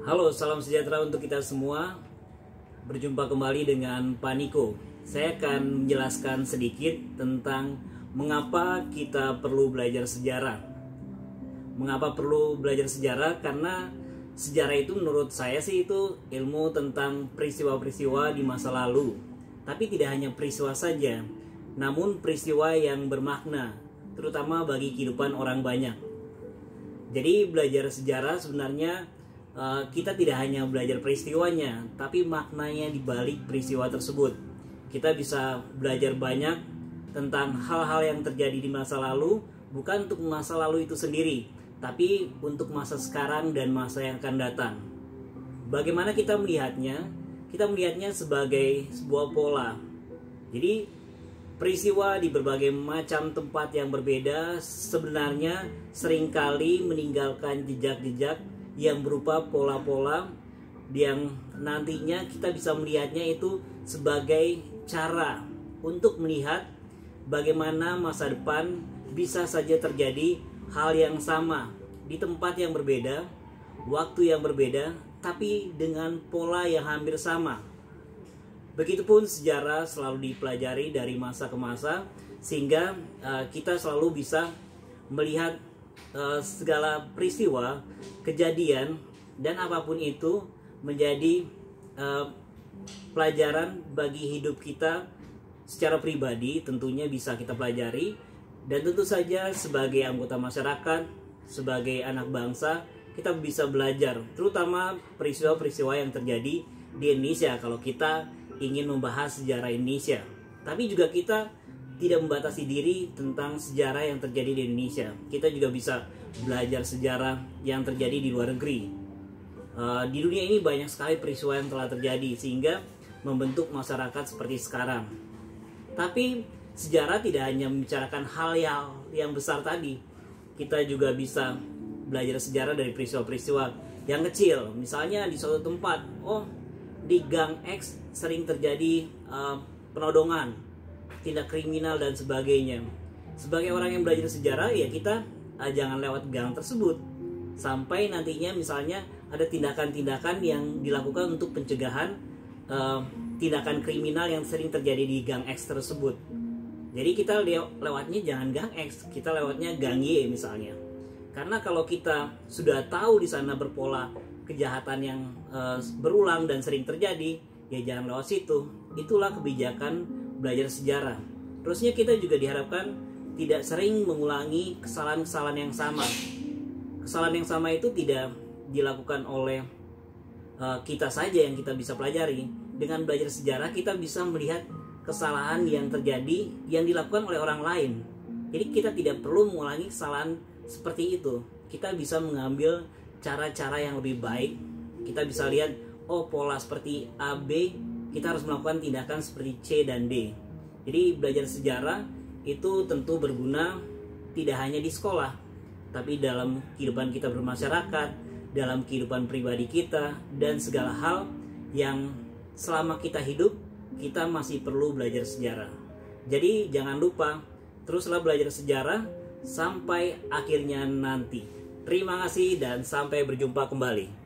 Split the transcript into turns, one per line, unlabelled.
Halo, salam sejahtera untuk kita semua. Berjumpa kembali dengan Pak Niko. Saya akan menjelaskan sedikit tentang mengapa kita perlu belajar sejarah. Mengapa perlu belajar sejarah? Karena sejarah itu menurut saya sih itu ilmu tentang peristiwa-peristiwa di masa lalu. Tapi tidak hanya peristiwa saja, namun peristiwa yang bermakna, terutama bagi kehidupan orang banyak. Jadi belajar sejarah sebenarnya kita tidak hanya belajar peristiwanya, tapi maknanya di balik peristiwa tersebut. Kita bisa belajar banyak tentang hal-hal yang terjadi di masa lalu, bukan untuk masa lalu itu sendiri, tapi untuk masa sekarang dan masa yang akan datang. Bagaimana kita melihatnya? Kita melihatnya sebagai sebuah pola. Jadi peristiwa di berbagai macam tempat yang berbeda sebenarnya seringkali meninggalkan jejak-jejak yang berupa pola-pola yang nantinya kita bisa melihatnya itu sebagai cara untuk melihat bagaimana masa depan bisa saja terjadi hal yang sama di tempat yang berbeda, waktu yang berbeda, tapi dengan pola yang hampir sama. Begitupun sejarah selalu dipelajari dari masa ke masa, sehingga kita selalu bisa melihat segala peristiwa, kejadian, dan apapun itu menjadi pelajaran bagi hidup kita secara pribadi. Tentunya bisa kita pelajari, dan tentu saja sebagai anggota masyarakat, sebagai anak bangsa, kita bisa belajar terutama peristiwa-peristiwa yang terjadi di Indonesia kalau kita ingin membahas sejarah Indonesia. Tapi juga kita tidak membatasi diri tentang sejarah yang terjadi di Indonesia. Kita juga bisa belajar sejarah yang terjadi di luar negeri. Di dunia ini banyak sekali peristiwa yang telah terjadi sehingga membentuk masyarakat seperti sekarang. Tapi sejarah tidak hanya membicarakan hal yang besar tadi. Kita juga bisa belajar sejarah dari peristiwa-peristiwa yang kecil. Misalnya di suatu tempat, di Gang X sering terjadi penodongan, tindak kriminal dan sebagainya. Sebagai orang yang belajar sejarah, ya kita jangan lewat gang tersebut sampai nantinya misalnya ada tindakan-tindakan yang dilakukan untuk pencegahan tindakan kriminal yang sering terjadi di Gang X tersebut. Jadi kita lewatnya jangan Gang X, kita lewatnya Gang Y misalnya. Karena kalau kita sudah tahu di sana berpola kejahatan yang berulang dan sering terjadi, ya jangan lewat situ. Itulah kebijakan belajar sejarah. Terusnya kita juga diharapkan tidak sering mengulangi kesalahan-kesalahan yang sama. Kesalahan yang sama itu tidak dilakukan oleh kita saja yang kita bisa pelajari. Dengan belajar sejarah kita bisa melihat kesalahan yang terjadi yang dilakukan oleh orang lain. Jadi kita tidak perlu mengulangi kesalahan seperti itu. Kita bisa mengambil cara-cara yang lebih baik. Kita bisa lihat, pola seperti A, B, kita harus melakukan tindakan seperti C dan D. Jadi belajar sejarah itu tentu berguna tidak hanya di sekolah, tapi dalam kehidupan kita bermasyarakat, dalam kehidupan pribadi kita, dan segala hal yang selama kita hidup, kita masih perlu belajar sejarah. Jadi jangan lupa, teruslah belajar sejarah sampai akhirnya nanti. Terima kasih dan sampai berjumpa kembali.